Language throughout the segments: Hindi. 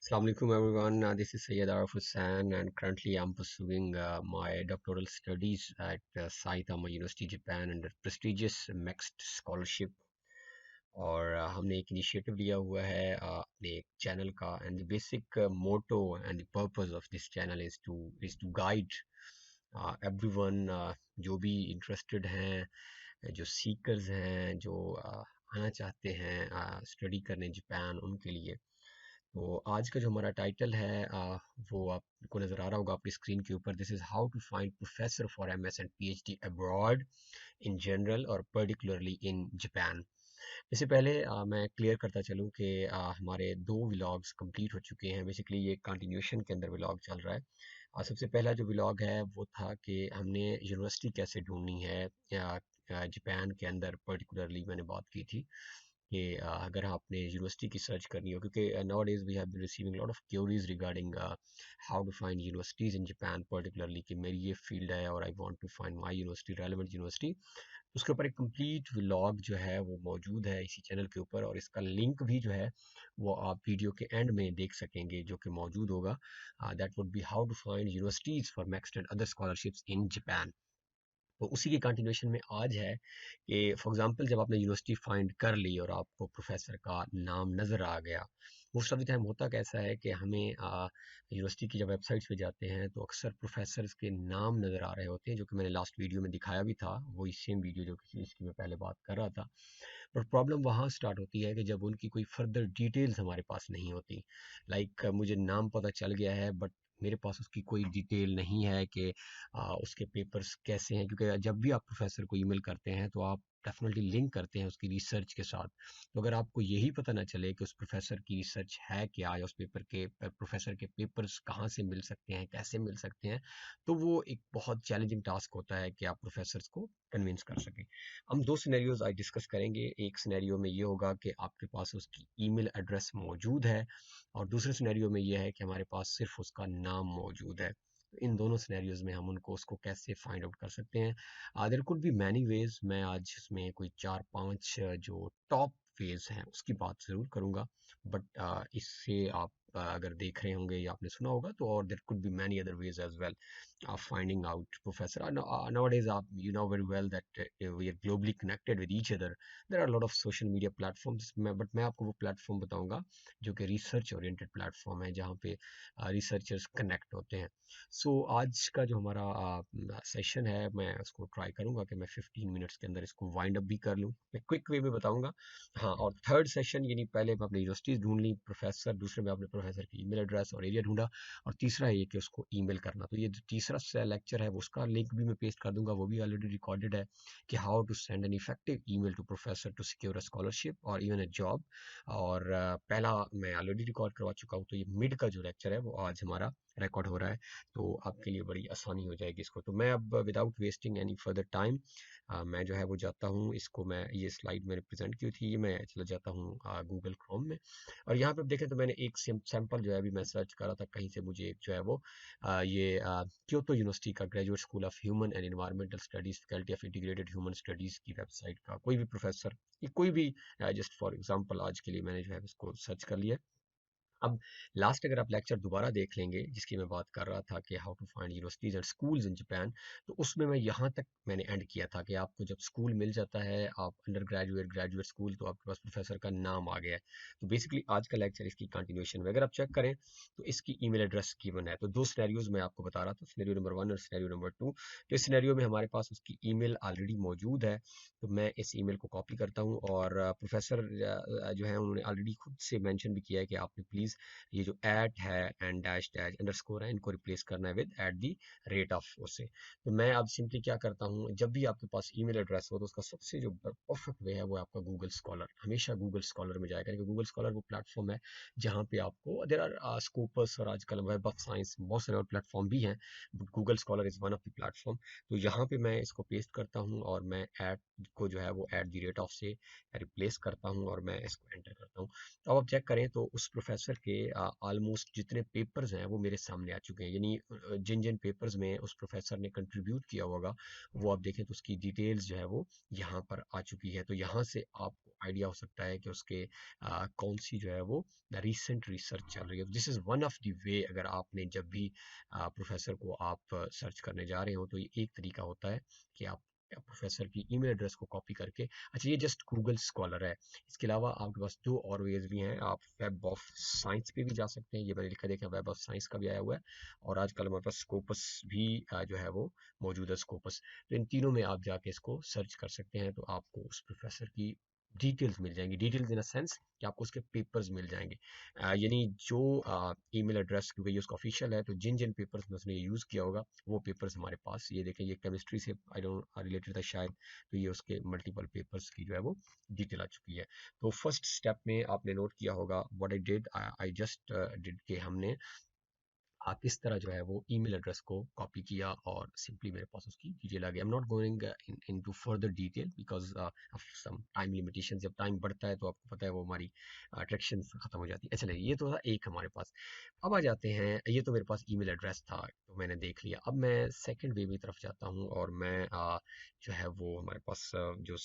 Assalamu alaikum everyone. This is Syed Arif Hussain and currently I'm pursuing my doctoral studies at Saitama University, Japan under prestigious mixed scholarship. और हमने एक इनिशिएटिव लिया हुआ है अपने चैनल का and the basic motto and the purpose of this channel is to guide everyone जो भी इंटरेस्टेड हैं, जो सीकर्स हैं, जो आना चाहते हैं स्टडी करने जापान, उनके लिए। तो आज का जो हमारा टाइटल है वो आपको नजर आ रहा होगा आपकी स्क्रीन के ऊपर। This is how to find professor for MS and PhD abroad in general और पर्टिकुलरली इन जापान। इससे पहले मैं क्लियर करता चलूँ कि हमारे दो व्लॉग्स कंप्लीट हो चुके हैं। बेसिकली ये कंटिन्यूशन के अंदर व्लॉग चल रहा है। सबसे पहला जो व्लॉग है वो था कि हमने यूनिवर्सिटी कैसे ढूंढनी है जापान के अंदर। पर्टिकुलरली मैंने बात की थी कि अगर आपने यूनिवर्सिटी की सर्च करनी हो, क्योंकि now days we have been receiving lot of queries regarding how to find universities in Japan. Particularly कि मेरी ये फील्ड है और I want to find my university, relevant university. उसके ऊपर एक कंप्लीट व्लॉग जो है वो मौजूद है इसी चैनल के ऊपर, और इसका लिंक भी जो है वो आप वीडियो के एंड में देख सकेंगे, जो कि मौजूद होगा। That would be how to find universities for next and other scholarships in Japan. तो उसी की कंटिन्यूशन में आज है कि फॉर एग्जांपल जब आपने यूनिवर्सिटी फाइंड कर ली और आपको प्रोफेसर का नाम नज़र आ गया। मोस्ट ऑफ द टाइम होता कैसा है कि हमें यूनिवर्सिटी की जब वेबसाइट्स पे जाते हैं तो अक्सर प्रोफेसर्स के नाम नज़र आ रहे होते हैं, जो कि मैंने लास्ट वीडियो में दिखाया भी था, वही सेम वीडियो जो कि इसकी मैं पहले बात कर रहा था। पर प्रॉब्लम वहाँ स्टार्ट होती है कि जब उनकी कोई फर्दर डिटेल्स हमारे पास नहीं होती। मुझे नाम पता चल गया है बट मेरे पास उसकी कोई डिटेल नहीं है कि उसके पेपर्स कैसे हैं, क्योंकि जब भी आप प्रोफेसर को ईमेल करते हैं तो आप डेफिनेटली लिंक करते हैं उसकी रिसर्च के साथ। तो अगर आपको यही पता ना चले कि उस प्रोफेसर की रिसर्च है क्या, या उस पेपर के प्रोफेसर के पेपर्स कहाँ से मिल सकते हैं, कैसे मिल सकते हैं, तो वो एक बहुत चैलेंजिंग टास्क होता है कि आप प्रोफेसर्स को कन्विंस कर सकें। हम दो सिनेरियोज आज डिस्कस करेंगे। एक सिनेरियो में ये होगा कि आपके पास उसकी ईमेल एड्रेस मौजूद है, और दूसरे सिनेरियो में ये है कि हमारे पास सिर्फ उसका नाम मौजूद है। इन दोनों सिनेरियोज में हम उनको उसको कैसे फाइंड आउट कर सकते हैं। There could be many ways. मैं आज इसमें कोई 4-5 जो टॉप वेज हैं उसकी बात ज़रूर करूँगा। बट इससे आप अगर देख रहे होंगे या आपने सुना होगा तो, और there could be many other ways as well of finding out professor. Nowadays, you know very well that we are globally connected with each other. There are a lot of social media platforms, but मैं आपको वो प्लेटफॉर्म बताऊंगा जो कि रिसर्च ओरिएंटेड प्लेटफॉर्म है, जहाँ पे रिसर्चर्स कनेक्ट होते हैं। आज का जो हमारा सेशन है, मैं उसको ट्राई करूंगा कि मैं 15 मिनट्स के अंदर इसको वाइंड अप भी कर लूँ। मैं क्विक वे में बताऊंगा। हाँ, और थर्ड सेशन यानी पहले मैं अपनी यूनिवर्सिटीज ढूंढ ली प्रोफेसर, दूसरे में अपने प्रोफेसर की ईमेल एड्रेस और एरिया ढूंढा, और तीसरा है ये कि उसको ईमेल करना। तो ये जो तीसरा लेक्चर है वो उसका लिंक भी मैं पेस्ट कर दूंगा, वो भी ऑलरेडी रिकॉर्डेड है, कि how to send an effective email to professor to secure a scholarship और इवन अ जॉब। और पहला मैं ऑलरेडी रिकॉर्ड करवा चुका हूँ, तो ये मिड का जो लेक्चर है वो आज हमारा रिकॉर्ड हो रहा है, तो आपके लिए बड़ी आसानी हो जाएगी इसको। तो मैं अब without wasting any further time मैं जो है वो जाता हूँ, इसको मैं ये स्लाइड मैंने प्रेजेंट की थी, ये मैं चला जाता हूँ गूगल क्रोम में। और यहाँ पे आप देखें तो मैंने एक सैंपल जो है अभी मैं सर्च कर रहा था कहीं से, मुझे एक जो है वो ये क्योतो यूनिवर्सिटी का graduate school of human and environmental studies, faculty of integrated human studies की वेबसाइट का कोई भी प्रोफेसर, कोई भी, जस्ट फॉर एग्जांपल आज के लिए मैंने जो है इसको सर्च कर लिया। अब लास्ट अगर आप लेक्चर दोबारा देख लेंगे जिसकी मैं बात कर रहा था कि how to find universities and schools in Japan, तो उसमें मैं यहाँ तक मैंने एंड किया था कि आपको जब स्कूल मिल जाता है, आप अंडर ग्रेजुएट, ग्रेजुएट स्कूल, तो आपके पास प्रोफेसर का नाम आ गया है। तो बेसिकली आज का लेक्चर इसकी कंटिन्यूशन में अगर आप चेक करें तो इसकी ईमेल एड्रेस गिवन है। तो दो सिनेरियोज मैं आपको बता रहा था, सिनेरियो नंबर 1 और सिनेरियो नंबर 2। तो इस सिनेरियो में हमारे पास उसकी ईमेल ऑलरेडी मौजूद है, तो मैं इस ईमेल को कॉपी करता हूँ, और प्रोफेसर जो है उन्होंने ऑलरेडी खुद से मेंशन भी किया है कि आपने प्लीज़ ये जो एट है एंड डैश डैश अंडरस्कोर है, इनको रिप्लेस करना है with at the rate of उससे। तो मैं अब सिंपली क्या करता हूँ, जब भी आपके पास ईमेल एड्रेस हो तो उसका सबसे जो परफेक्ट वे है वो आपका गूगल स्कॉलर, हमेशा गूगल स्कॉलर में जाएगा, क्योंकि गूगल स्कॉलर वो प्लेटफॉर्म है जहाँ पे आपको देर आर स्कोपस, और आजकल वेब ऑफ साइंस बहुत सारे और प्लेटफॉर्म भी हैं, but Google scholar is one of the platform. तो यहाँ पे मैं इसको पेस्ट करता हूँ और मैं एट को जो है वो एट दी रेट ऑफ से रिप्लेस करता हूँ और मैं इसको एंटर करता हूँ। तो अब आप चेक करें तो उस प्रोफेसर के ऑलमोस्ट जितने पेपर्स हैं वो मेरे सामने आ चुके हैं, यानी जिन जिन पेपर्स में उस प्रोफेसर ने कंट्रीब्यूट किया होगा वो आप देखें तो उसकी डिटेल्स जो है वो यहाँ पर आ चुकी है। तो यहाँ से आपको आइडिया हो सकता है कि उसके कौन सी जो है वो रिसेंट रिसर्च चल रही है। This is one of the way, अगर आपने जब भी प्रोफेसर को आप सर्च करने जा रहे हो तो ये एक तरीका होता है कि आप प्रोफेसर की ईमेल एड्रेस को कॉपी करके, अच्छा ये जस्ट गूगल स्कॉलर है, इसके अलावा आपके पास दो और वेज भी हैं। आप वेब ऑफ साइंस पे भी जा सकते हैं, ये मैंने लिखा देखा वेब ऑफ साइंस का भी आया हुआ है, और आजकल हमारे पास स्कोपस भी जो है वो मौजूद है, स्कोपस। तो इन तीनों में आप जाके इसको सर्च कर सकते हैं, तो आपको उस प्रोफेसर की डिटेल्स मिल जाएंगी, डिटेल्स इन अ सेंस कि आपको उसके पेपर्स मिल जाएंगे। यानी जो ईमेल एड्रेस, क्योंकि ये उसका ऑफिशियल है, तो जिन जिन पेपर्स में उसने यूज़ किया होगा वो पेपर्स हमारे पास, ये देखें ये केमिस्ट्री से आई डोंट रिलेटेड था शायद, तो ये उसके मल्टीपल पेपर्स की जो है वो डिटेल आ चुकी है। तो फर्स्ट स्टेप में आपने नोट किया होगा what I did, I just did के हमने किस तरह जो है वो ईमेल एड्रेस को कॉपी किया और सिंपली मेरे पास उसकी डिटेल आ गई। I am not going into further detail because of some time limitation. जब टाइम बढ़ता है तो आपको पता है वो हमारी अट्रैक्शन खत्म हो जाती है। अच्छा नहीं, ये तो था एक हमारे पास। अब आ जाते हैं, ये तो मेरे पास ईमेल एड्रेस था तो मैंने देख लिया। अब मैं सेकंड वे की तरफ जाता हूँ और मैं जो है वो हमारे पास जो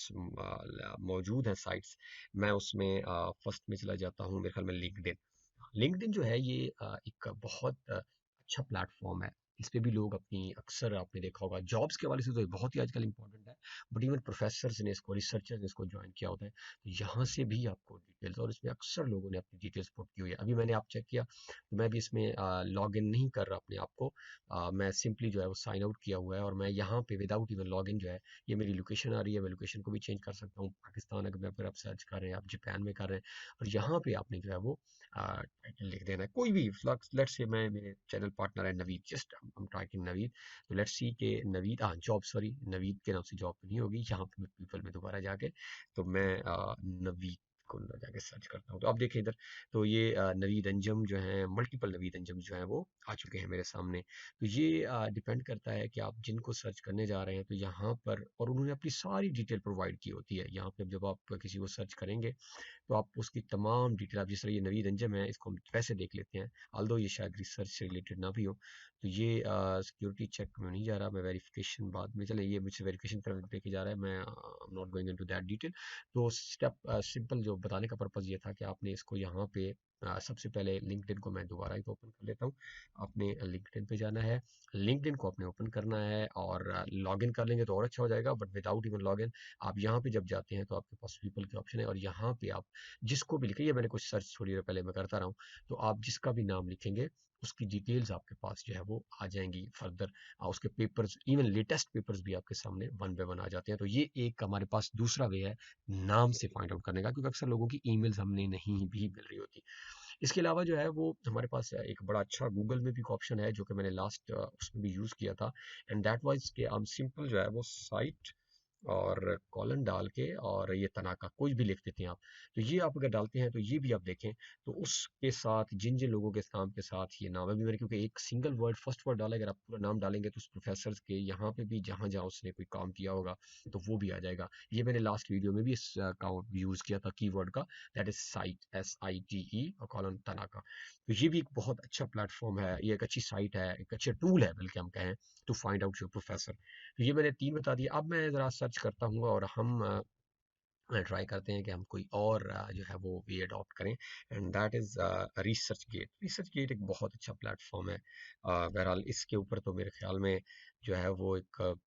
मौजूद है साइट्स, मैं उसमें फर्स्ट में चला जाता हूँ, मेरे ख्याल में लिंक्डइन। लिंक्डइन जो है ये एक बहुत अच्छा प्लेटफॉर्म है। इस पे भी लोग अपनी, अक्सर आपने देखा होगा जॉब्स के हवाले से तो ये बहुत ही आजकल इंपॉर्टेंट है, बट इवन प्रोफेसर्स ने इसको, रिसर्चर्स ने इसको ज्वाइन किया होता है, तो यहाँ से भी आपको डिटेल्स, और इसमें अक्सर लोगों ने अपनी डिटेल्स पुट की हुई है। अभी मैंने आप चेक किया तो मैं भी इसमें लॉग इन नहीं कर रहा अपने आप को, मैं सिंपली जो है वो साइन आउट किया हुआ है, और मैं यहाँ पे विदाउट इवन लॉग इन जो है, ये मेरी लोकेशन आ रही है, मैं लोकेशन को भी चेंज कर सकता हूँ, पाकिस्तान अगर आप सर्च कर रहे हैं, आप जापान में कर रहे हैं, और यहाँ पे आपने जो है वो टाइटल लिख देना है कोई भी। लेट्स से मैं, मेरे चैनल पार्टनर है नवीद, जस्ट हम टाइपिंग नवीद, तो लेट्स सी के नवीद, जॉब, सॉरी नवीद के नाम से जॉब तो नहीं होगी यहाँ पे, मैं पीपल में दोबारा जाके, तो मैं नवीद को ना जाके सर्च करता हूँ, तो आप देखिए इधर, तो ये नवीद अंजम जो है, मल्टीपल नवीद अंजम जो है वो आ चुके हैं मेरे सामने। तो ये डिपेंड करता है कि आप जिनको सर्च करने जा रहे हैं, तो यहाँ पर, और उन्होंने अपनी सारी डिटेल प्रोवाइड की होती है यहाँ पे। जब आप किसी को सर्च करेंगे तो आप उसकी तमाम डिटेल, आप जिस तरह ये नवीद अंजम है, इसको हम वैसे देख लेते हैं, ऑल्दो ये शायद रिसर्च से रिलेटेड ना भी हो, तो ये सिक्योरिटी चेक में नहीं जा रहा, मैं वेरिफिकेशन बाद में, चले ये मुझसे वेरिफिकेशन तरफ लेके जा रहा है, मैं not going into that detail. तो स्टेप सिंपल जो बताने का पर्पज़ ये था कि आपने इसको यहाँ पे सबसे पहले लिंक्डइन को मैं दोबारा ही ओपन कर लेता हूँ। आपने लिंक्डइन पे जाना है, लिंक्डइन को आपने ओपन करना है, और लॉगिन कर लेंगे तो और अच्छा हो जाएगा, बट विदाउट इवन लॉगिन आप यहाँ पे जब जाते हैं तो आपके पास पीपल के ऑप्शन है, और यहाँ पे आप जिसको भी लिखे, ये मैंने कुछ सर्च थोड़ी देर पहले मैं करता रहा हूँ, तो आप जिसका भी नाम लिखेंगे उसकी डिटेल्स आपके पास जो है वो आ जाएंगी फर्दर। उसके पेपर्स, इवन लेटेस्ट पेपर्स भी आपके सामने वन बाय वन आ जाते हैं। तो ये एक हमारे पास दूसरा वे है नाम से फाइंड आउट करने का, क्योंकि अक्सर लोगों की ईमेल्स हमने नहीं भी मिल रही होती। इसके अलावा जो है वो हमारे पास एक बड़ा अच्छा गूगल में भी एक ऑप्शन है, जो कि मैंने लास्ट उसमें भी यूज़ किया था, एंड दैट वाज कि हम सिंपल जो है वो साइट और कॉलन डाल के, और ये तनाका कोई भी लिख देते हैं आप, तो ये आप अगर डालते हैं तो ये भी आप देखें, तो उसके साथ जिन जिन लोगों के नाम के साथ ये नाम है, अभी मैंने क्योंकि एक सिंगल वर्ड फर्स्ट वर्ड डाला, अगर आप पूरा नाम डालेंगे तो उस प्रोफेसर के यहाँ पे भी जहाँ जहाँ उसने कोई काम किया होगा तो वो भी आ जाएगा। ये मैंने लास्ट वीडियो में भी इस का यूज़ किया था कीवर्ड का, दैट इज साइट, SITE और कॉलन तनाका। तो ये भी एक बहुत अच्छा प्लेटफॉर्म है, ये एक अच्छी साइट है, एक अच्छा टूल है बल्कि हम कहें, to find out your professor. तो ये मैंने 3 बता दिया। अब मैं ज़रा सर्च करता हूँ और हम ट्राई करते हैं कि हम कोई और जो है वो वे अडॉप्ट करें, and that is ResearchGate. ResearchGate एक बहुत अच्छा प्लेटफॉर्म है। बहरहाल इसके ऊपर तो मेरे ख्याल में जो है वो एक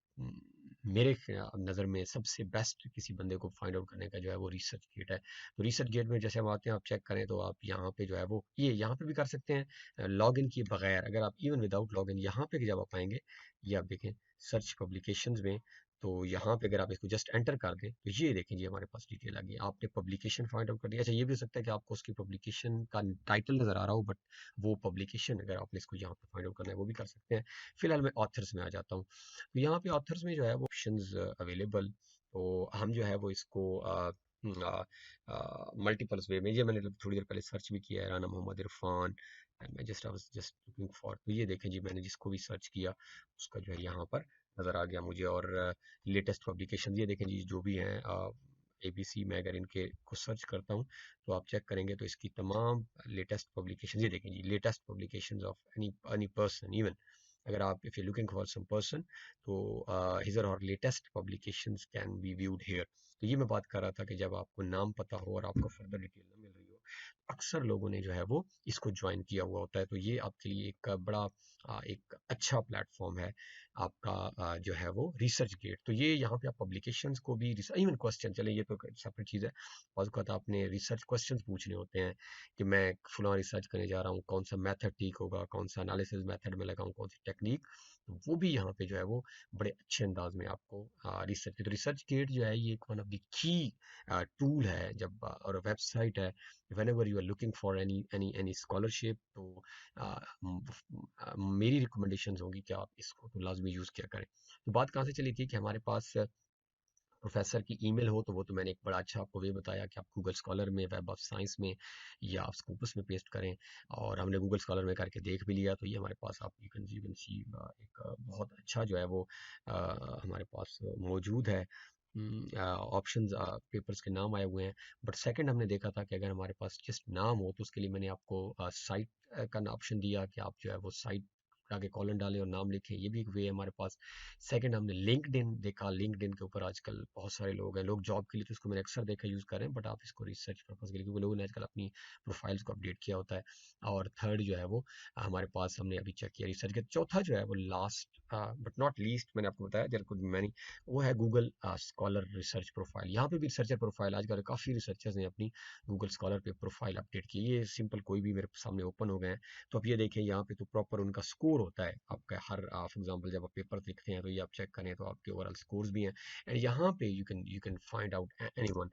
मेरे नज़र में सबसे बेस्ट किसी बंदे को फाइंड आउट करने का जो है वो रिसर्च गेट है। तो रिसर्च गेट में जैसे हम आते हैं, आप चेक करें तो आप यहाँ पे जो है वो, ये यहाँ पे भी कर सकते हैं लॉग इन किए बगैर, अगर आप इवन विदाउट लॉग इन यहाँ पे जब आप आएंगे, ये आप देखें सर्च पब्लिकेशंस में, तो यहाँ पे अगर आप इसको जस्ट एंटर कर दें तो ये देखें जी हमारे पास डिटेल आ गई। आपने पब्लिकेशन फाइंड आउट कर दिया। अच्छा ये भी हो सकता है कि आपको उसकी पब्लिकेशन का टाइटल नज़र आ रहा हो, बट वो पब्लिकेशन अगर आपने इसको यहाँ पे फाइंड आउट करना है वो भी कर सकते हैं। फिलहाल मैं ऑथर्स में आ जाता हूँ, तो यहाँ पे ऑथर्स में जो है वो ऑप्शंस अवेलेबल, तो हम जो है वो इसको मल्टीपल्स वे में, ये मैंने थोड़ी देर पहले सर्च भी किया है, राना मोहम्मद इरफान, मैं just I was just looking for, तो ये देखें जी मैंने जिसको भी सर्च किया उसका जो है यहाँ पर नज़र आ गया मुझे, और लेटेस्ट पब्लिकेशन ये देखें जी जो भी हैं, ABC में अगर इनके को सर्च करता हूँ तो आप चेक करेंगे तो इसकी तमाम लेटेस्ट पब्लिकेशन, ये देखें जी, latest publication of any person, even अगर आप if you looking for some person तो his or latest publications can be viewed here. तो ये मैं बात कर रहा था कि जब आपको नाम पता हो और आपको फर्दर डिटेल ना मिल रही हो, अक्सर लोगों ने जो है वो इसको ज्वाइन किया हुआ होता है। तो ये आपके लिए एक बड़ा एक अच्छा प्लेटफॉर्म है आपका, जो है वो रिसर्च गेट। तो ये यहाँ पे आप पब्लिकेशंस को भी, इवन क्वेश्चन, चले ये तो सेपरेट चीज़ है। और उसके बाद आपने रिसर्च क्वेश्चंस पूछने होते हैं कि मैं फुला रिसर्च करने जा रहा हूँ, कौन सा मेथड ठीक होगा, कौन सा एनालिसिस मेथड में लगाऊं, कौन सी टेक्निक। तो वो भी यहाँ पे जो है वो बड़े अच्छे अंदाज में आपको रिसर्च, तो रिसर्च गेट जो है ये एक one of the key tool है जब और वेबसाइट है whenever you are looking for any scholarship। तो आ, मेरी रिकमेंडेशंस होंगी कि आप इसको तो लाजमी यूज़ किया करें। तो बात कहाँ से चली थी कि हमारे पास प्रोफेसर की ईमेल हो, तो वो तो मैंने एक बड़ा अच्छा आपको वे बताया कि आप गूगल स्कॉलर में, वेब ऑफ साइंस में या आप स्कूपस में पेस्ट करें। और हमने गूगल स्कॉलर में करके देख भी लिया, तो ये हमारे पास आप यू कैन सी एक बहुत अच्छा जो है वो हमारे पास मौजूद है। ऑप्शंस पेपर्स के नाम आए हुए हैं। बट सेकंड हमने देखा था कि अगर हमारे पास जस्ट नाम हो तो उसके लिए मैंने आपको साइट का ऑप्शन दिया कि आप जो है वो साइट आगे कॉलन डालें और नाम लिखें, ये भी एक वे है हमारे पास। सेकंड हमने लिंक्डइन देखा, लिंक्डइन के ऊपर आजकल बहुत सारे लोग हैं, लोग जॉब के लिए तो इसको मैंने अक्सर देखा यूज़ कर रहे हैं, बट आप इसको रिसर्च पर्पज़ के लिए, क्योंकि लोगों ने आजकल अपनी प्रोफाइल्स को अपडेट किया होता है। और थर्ड जो है वो हमारे पास हमने अभी चेक किया रिसर्च के। चौथा जो है वो लास्ट बट नॉट लीस्ट मैंने आपको बताया देयर कुड बी मैनी, वो है गूगल स्कॉलर रिसर्च प्रोफाइल। यहाँ पे भी रिसर्चर प्रोफाइल आजकल काफ़ी रिसर्चर्स ने अपनी गूगल स्कॉलर पे प्रोफाइल अपडेट की। ये सिंपल कोई भी मेरे सामने ओपन हो गए हैं। तो आप ये देखें यहाँ पे तो प्रॉपर उनका स्कोर होता है आपका हर, फॉर एग्जांपल जब आप पेपर लिखते हैं तो ये आप चेक करें तो आपके ओवरऑल स्कोर्स भी हैं। एंड यहाँ पे you can find out anyone.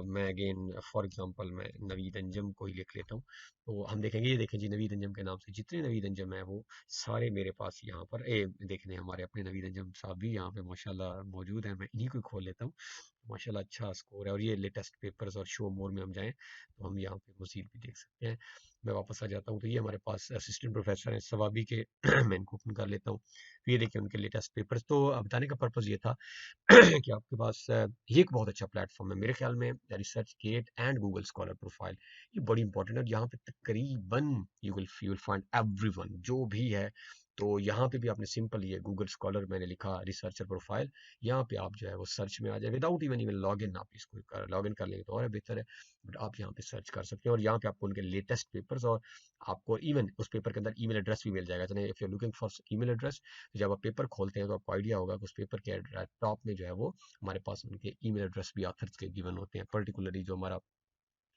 मैं अगेन फॉर एग्जांपल मैं नवीद अंजम को ही लिख लेता हूँ। तो हम देखेंगे, ये देखें जी, नवीद अंजम के नाम से जितने नवीद अंजम है वो सारे मेरे पास यहाँ पर देखने हमारे अपने नवीद अंजम साहब भी यहाँ पे माशाल्लाह मौजूद हैं। मैं इन्हीं को खोल लेता हूँ। माशाल्लाह अच्छा स्कोर है। और ये लेटेस्ट पेपर्स और शो मोर में हम जाएं तो हम यहाँ पे मजीद भी देख सकते हैं। मैं वापस आ जाता हूँ तो ये हमारे पास असिस्टेंट प्रोफेसर हैं सवाबी के मैं इनको ओपन कर लेता हूँ। तो ये देखिए उनके लेटेस्ट पेपर्स। तो बताने का पर्पज़ ये था कि आपके पास ये एक बहुत अच्छा प्लेटफॉर्म है मेरे ख्याल में, ResearchGate and Google Scholar profile. ये बड़ी इंपॉर्टेंट है और यहाँ पे तकरीबन यू विल फाइंड एवरीवन जो भी है। तो यहाँ पे भी आपने सिंपल ये गूगल स्कॉलर मैंने लिखा रिसर्चर प्रोफाइल, यहाँ पे आप जो है वो सर्च में आ जाए without even even log in. आप इसको लॉग इन कर लेंगे तो और बेहतर है। बट आप यहाँ पे सर्च कर सकते हैं और यहाँ पे आपको उनके लेटेस्ट पेपर्स और आपको इवन उस पेपर के अंदर ईमेल एड्रेस भी मिल जाएगा। चलिए if you looking for email address, जब आप पेपर खोलते हैं तो आपको आइडिया होगा कि उस पेपर के टॉप में जो है वो हमारे पास उनके ईमेल एड्रेस भी ऑथर्स के गिवन होते हैं, पर्टिकुलरली जो हमारा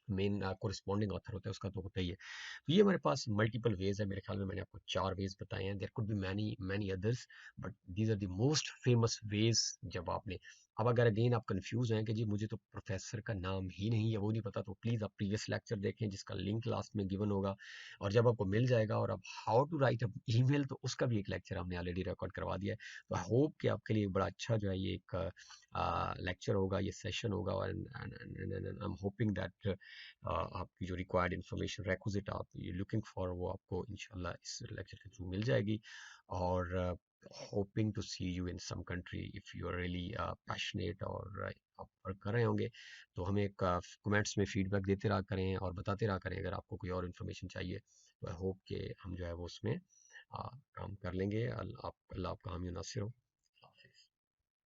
मेन कोरिस्पॉन्डिंग ऑथर होता है उसका तो होता ही है। तो ये हमारे पास मल्टीपल वेज है, मेरे ख्याल में मैंने आपको 4 वेज बताए हैं। There could be many many others, but these are the most famous ways. जब आपने, अब अगर अगेन आप कंफ्यूज हैं कि जी मुझे तो प्रोफेसर का नाम ही नहीं या वो नहीं पता, तो प्लीज़ आप प्रीवियस लेक्चर देखें जिसका लिंक लास्ट में गिवन होगा। और जब आपको मिल जाएगा और आप how to write a email, तो उसका भी एक लेक्चर हमने ऑलरेडी रिकॉर्ड करवा दिया है। तो आई होप कि आपके लिए बड़ा अच्छा जो है ये एक लेक्चर होगा, ये सेशन होगा। और आई एम होपिंग दैट आपकी जो रिक्वायर्ड इन्फॉर्मेशन रेक्विजिट आप ये लुकिंग फॉर वो आपको इंशाल्लाह इस लेक्चर के थ्रू मिल जाएगी। और hoping to see you in some country if you are really passionate और आप वर्क कर रहे होंगे तो हमें एक कमेंट्स में फीडबैक देते रहा करें और बताते रहा करें अगर आपको कोई और इन्फॉर्मेशन चाहिए। तो आई होप कि हम जो है वो उसमें काम कर लेंगे। अल्लाह आपका हामी नासिर हो।